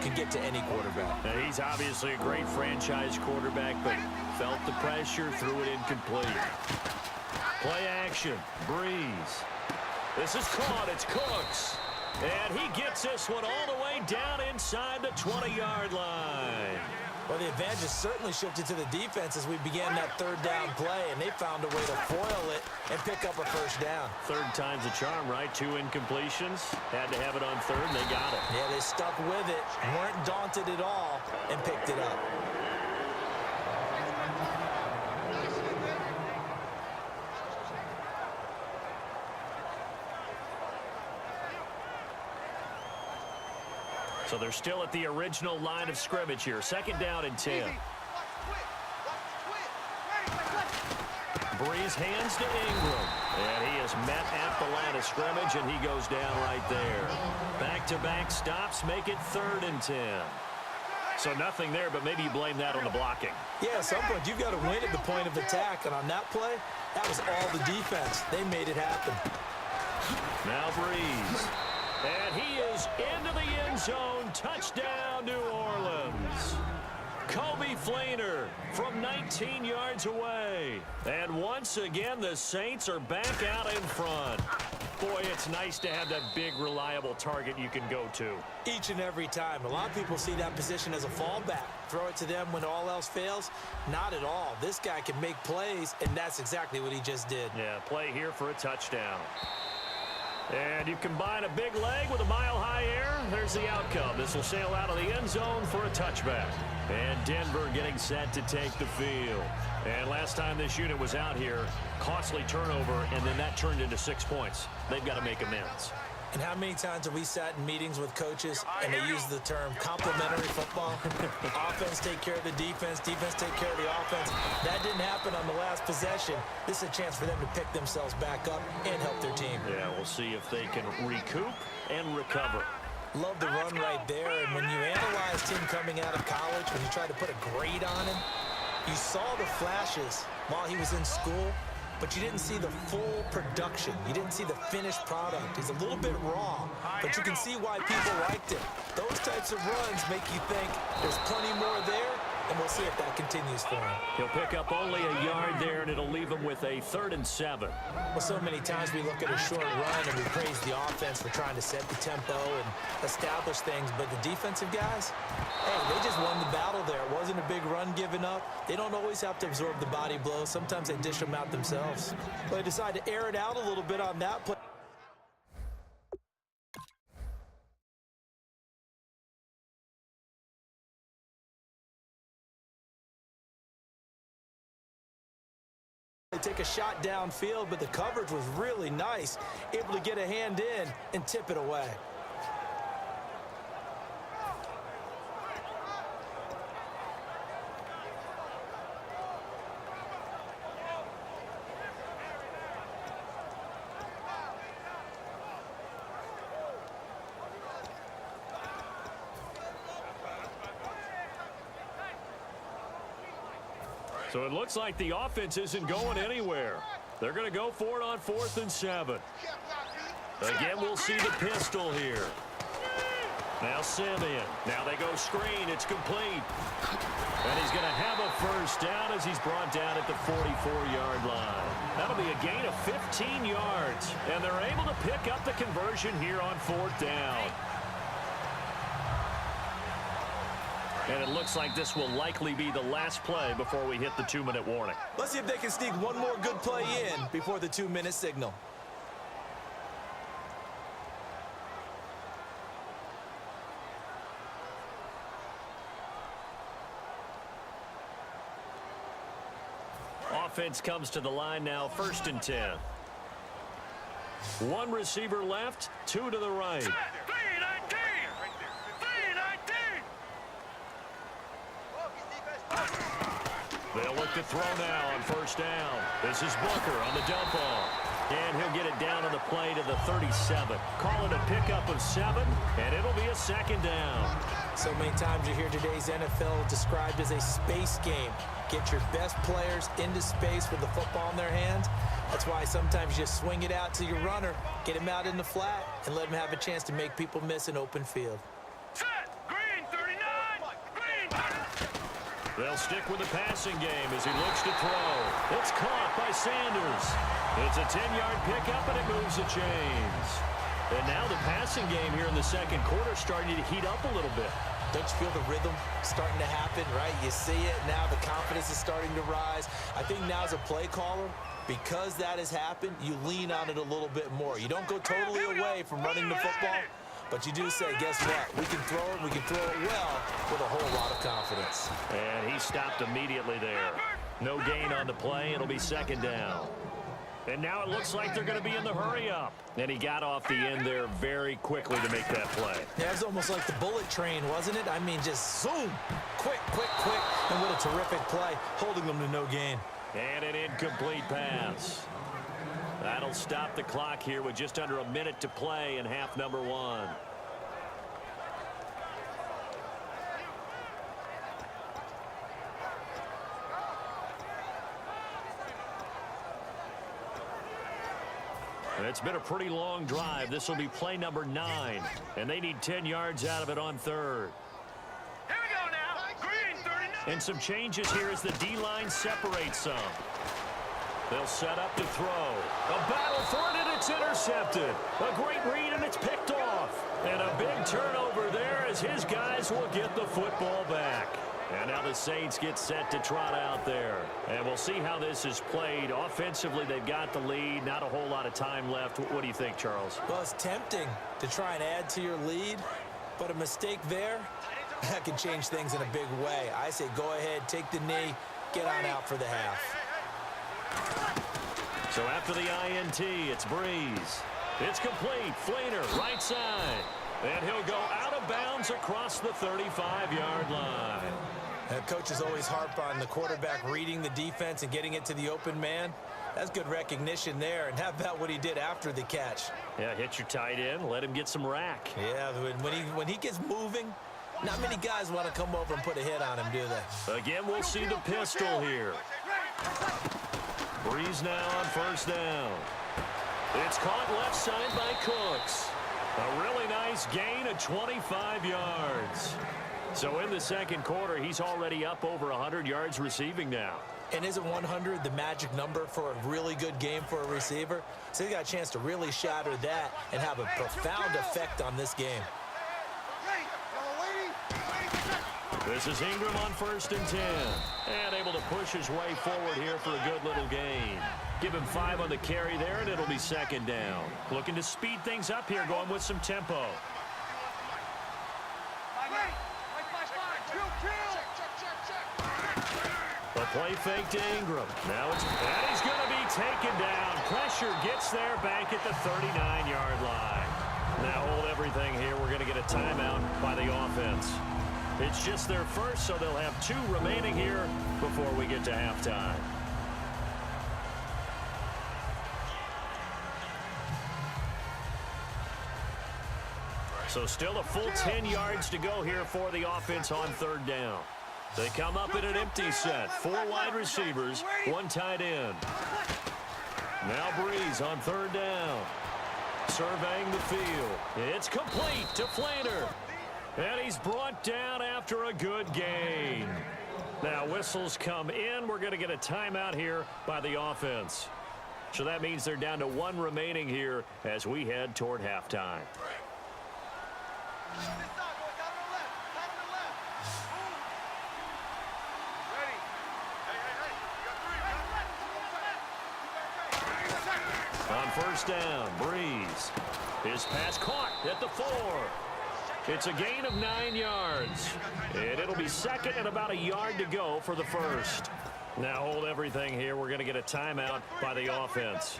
can get to any quarterback. Now, he's obviously a great franchise quarterback, but felt the pressure, threw it incomplete. Play action, Breeze. This is caught, it's Cooks. And he gets this one all the way down inside the 20-yard line. Well, the advantage has certainly shifted to the defense as we began that third down play, and they found a way to foil it and pick up a first down. Third time's a charm, right? 2 incompletions. Had to have it on third, and they got it. Yeah, they stuck with it, weren't daunted at all, and picked it up. So they're still at the original line of scrimmage here. Second down and 10. Breeze hands to Ingram. And he is met at the line of scrimmage, and he goes down right there. Back-to-back stops make it 3rd and 10. So nothing there, but maybe you blame that on the blocking. Yeah, at some point, you've got to win at the point of attack. And on that play, that was all the defense. They made it happen. Now Breeze. And he is into the end zone. Touchdown, New Orleans. Kobe Fleener from 19 yards away. And once again, the Saints are back out in front. Boy, it's nice to have that big, reliable target you can go to. Each and every time. A lot of people see that position as a fallback. Throw it to them when all else fails. Not at all. This guy can make plays, and that's exactly what he just did. Yeah, play here for a touchdown. And you combine a big leg with a mile-high air, there's the outcome. This will sail out of the end zone for a touchback. And Denver getting set to take the field. And last time this unit was out here, costly turnover, and then that turned into 6 points. They've got to make amends. And how many times have we sat in meetings with coaches and they use the term complementary football? Offense take care of the defense, defense take care of the offense. That didn't happen on the last possession. This is a chance for them to pick themselves back up and help their team. Yeah, we'll see if they can recoup and recover. Love the run right there. And when you analyzed him coming out of college, when you tried to put a grade on him, you saw the flashes while he was in school, but you didn't see the full production. You didn't see the finished product. He's a little bit raw, but you can see why people liked it. Those types of runs make you think there's plenty more there, and we'll see if that continues for him. He'll pick up only a yard there, and it'll leave him with a 3rd and 7. Well, so many times we look at a short run and we praise the offense for trying to set the tempo and establish things, but the defensive guys, hey, they just won the battle there. It wasn't a big run given up. They don't always have to absorb the body blows. Sometimes they dish them out themselves. But they decide to air it out a little bit on that play. They take a shot downfield, but the coverage was really nice. Able to get a hand in and tip it away. So it looks like the offense isn't going anywhere. They're going to go for it on 4th and 7. Again, we'll see the pistol here. Now Simeon. Now they go screen. It's complete. And he's going to have a first down as he's brought down at the 44-yard line. That'll be a gain of 15 yards. And they're able to pick up the conversion here on 4th down. And it looks like this will likely be the last play before we hit the 2-minute warning. Let's see if they can sneak one more good play in before the 2-minute signal. Offense comes to the line now, 1st and 10. 1 receiver left, 2 to the right. They'll look to throw now on 1st down. This is Booker on the dump off. And he'll get it down on the play to the 37. Call it a pickup of 7, and it'll be a 2nd down. So many times you hear today's NFL described as a space game. Get your best players into space with the football in their hands. That's why sometimes you just swing it out to your runner, get him out in the flat, and let him have a chance to make people miss an open field. Set! Green 30! They'll stick with the passing game as he looks to throw. It's caught by Sanders. It's a 10-yard pickup, and it moves the chains. And now the passing game here in the second quarter starting to heat up a little bit. Don't you feel the rhythm starting to happen, right? You see it now. The confidence is starting to rise. I think now as a play caller, because that has happened, you lean on it a little bit more. You don't go totally away from running the football, but you do say, guess what? We can throw it. We can throw it well with a whole lot of confidence. And he stopped immediately there. No gain on the play. It'll be second down. And now it looks like they're going to be in the hurry-up. And he got off the end there very quickly to make that play. Yeah, it was almost like the bullet train, wasn't it? I mean, just zoom, quick, quick, quick. And what a terrific play, holding them to no gain. And an incomplete pass. That'll stop the clock here with just under a minute to play in half number one. It's been a pretty long drive. This will be play number 9, and they need 10 yards out of it on third. Here we go now. Green 39. And some changes here as the D-line separates some. They'll set up to throw. A battle for it, and it's intercepted. A great read, and it's picked off. And a big turnover there as his guys will get the football back. And now the Saints get set to trot out there. And we'll see how this is played. Offensively, they've got the lead. Not a whole lot of time left. What do you think, Charles? Well, it's tempting to try and add to your lead, but a mistake there, that can change things in a big way. I say go ahead, take the knee, get on out for the half. So after the INT, it's Breeze. It's complete. Flainer, right side. And he'll go out of bounds across the 35-yard line. Coaches always harp on the quarterback reading the defense and getting it to the open man. That's good recognition there. And how about what he did after the catch? Yeah, hit your tight end, let him get some rack. Yeah, when he gets moving, not many guys want to come over and put a hit on him, do they? Again, we'll see the pistol here. Breeze now on first down. It's caught left side by Cooks. A really nice gain of 25 yards. So in the second quarter, he's already up over 100 yards receiving now. And isn't 100 the magic number for a really good game for a receiver? So he got a chance to really shatter that and have a profound effect on this game. This is Ingram on first and 10. And able to push his way forward here for a good little gain. Give him 5 on the carry there, and it'll be second down. Looking to speed things up here, going with some tempo. The play fake to Ingram. Now and he's going to be taken down. Pressure gets there back at the 39-yard line. Now hold everything here. We're going to get a timeout by the offense. It's just their first, so they'll have 2 remaining here before we get to halftime. So still a full 10 yards to go here for the offense on third down. They come up in an empty set. 4 wide receivers, 1 tight end. Now Breeze on third down. Surveying the field. It's complete to Flainer. And he's brought down after a good gain. Now whistles come in. We're going to get a timeout here by the offense. So that means they're down to 1 remaining here as we head toward halftime. On first down, Breeze. His pass caught at the 4. It's a gain of 9 yards. And it'll be second and about a yard to go for the first. Now hold everything here. We're going to get a timeout by the offense.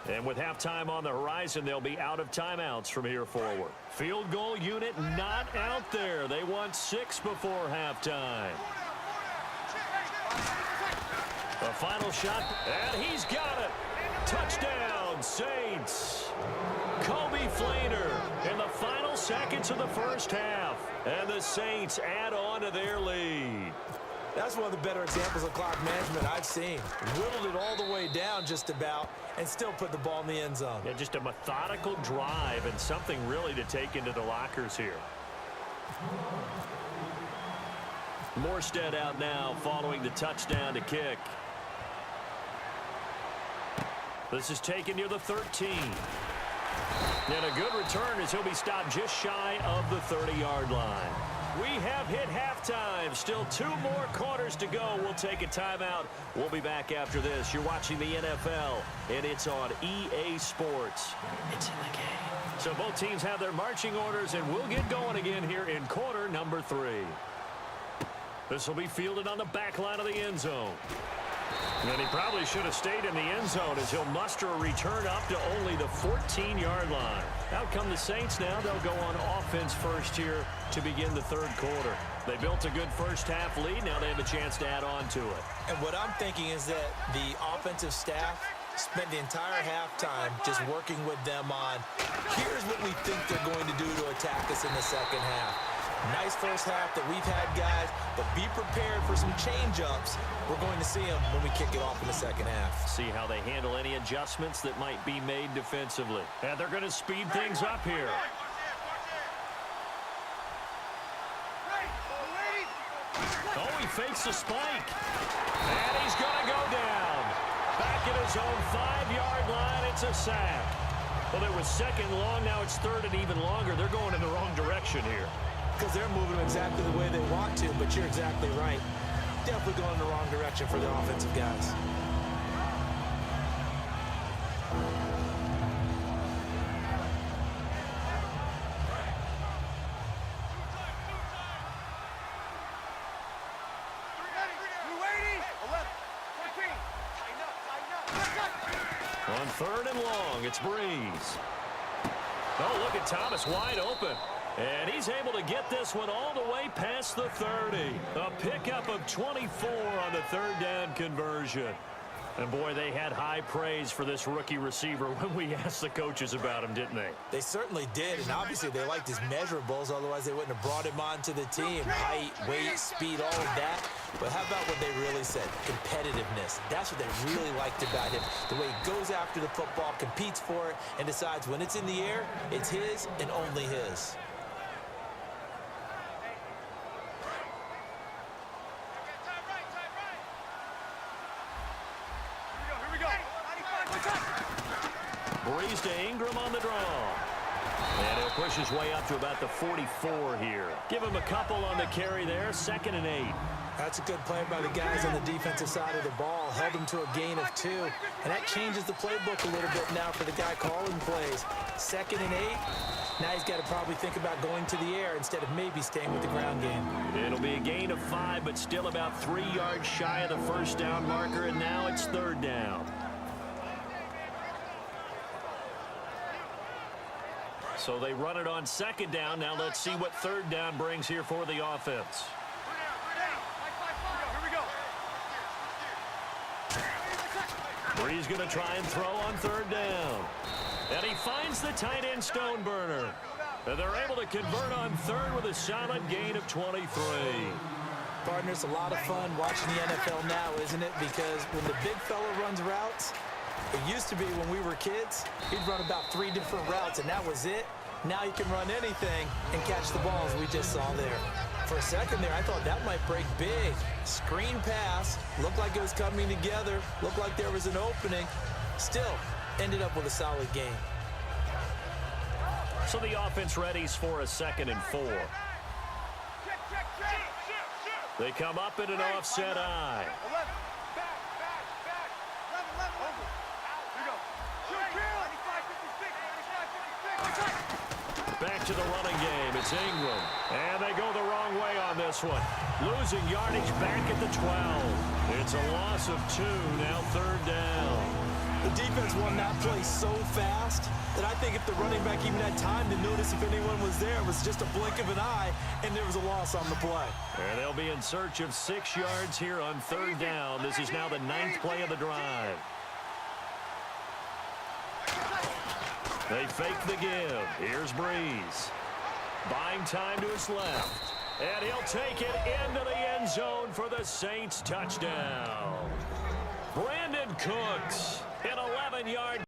And with halftime on the horizon, they'll be out of timeouts from here forward. Field goal unit not out there. They want 6 before halftime. A final shot, and he's got it. Touchdown, Saints. Kobe Flainer in the final seconds of the first half. And the Saints add on to their lead. That's one of the better examples of clock management I've seen. Whittled it all the way down just about and still put the ball in the end zone. Yeah, just a methodical drive and something really to take into the lockers here. Morstead out now following the touchdown to kick. This is taken near the 13. And a good return as he'll be stopped just shy of the 30-yard line. We have hit halftime. Still 2 more quarters to go. We'll take a timeout. We'll be back after this. You're watching the NFL, and it's on EA Sports. It's in the game. So both teams have their marching orders, and we'll get going again here in quarter number 3. This will be fielded on the back line of the end zone. And he probably should have stayed in the end zone as he'll muster a return up to only the 14-yard line. Out come the Saints now. They'll go on offense first here to begin the third quarter. They built a good first-half lead. Now they have a chance to add on to it. And what I'm thinking is that the offensive staff spent the entire halftime just working with them on, here's what we think they're going to do to attack us in the second half. Nice first half that we've had, guys, but be prepared for some change-ups. We're going to see them when we kick it off in the second half. See how they handle any adjustments that might be made defensively. And they're going to speed things up here. Oh, he fakes the spike. And he's going to go down. Back at his own 5-yard line, it's a sack. Well, it was second long, now it's third and even longer. They're going in the wrong direction here. Because they're moving exactly the way they want to, but you're exactly right. Definitely going in the wrong direction for the offensive guys. On third and long, it's Breeze. Oh, look at Thomas wide open. And he's able to get this one all the way past the 30. A pickup of 24 on the third down conversion. And, boy, they had high praise for this rookie receiver when we asked the coaches about him, didn't they? They certainly did, and obviously they liked his measurables. Otherwise, they wouldn't have brought him onto the team. Height, weight, speed, all of that. But how about what they really said? Competitiveness. That's what they really liked about him. The way he goes after the football, competes for it, and decides when it's in the air, it's his and only his. Breeze to Ingram on the draw. And he'll push his way up to about the 44 here. Give him a couple on the carry there. 2nd and 8. That's a good play by the guys on the defensive side of the ball. Held him to a gain of 2. And that changes the playbook a little bit now for the guy calling plays. 2nd and 8. Now he's got to probably think about going to the air instead of maybe staying with the ground game. It'll be a gain of 5, but still about 3 yards shy of the first down marker. And now it's third down. So they run it on 2nd down. Now let's see what third down brings here for the offense. Breeze going to try and throw on third down. And he finds the tight end stone burner. And they're able to convert on third with a solid gain of 23. Partner, it's a lot of fun watching the NFL now, isn't it? Because when the big fella runs routes, it used to be when we were kids, he'd run about 3 different routes, and that was it. Now he can run anything and catch the balls we just saw there. For a second there, I thought that might break big. Screen pass, looked like it was coming together, looked like there was an opening. Still, ended up with a solid game. So the offense readies for a 2nd and 4. They come up in an offset eye. Back to the running game. It's Ingram. And they go the wrong way on this one. Losing yardage back at the 12. It's a loss of 2. Now third down. The defense won that play so fast that I think if the running back even had time to notice if anyone was there, it was just a blink of an eye, and there was a loss on the play. And they'll be in search of 6 yards here on third down. This is now the 9th play of the drive. They fake the give. Here's Breeze. Buying time to his left. And he'll take it into the end zone for the Saints touchdown. Brandon Cooks, an 11-yard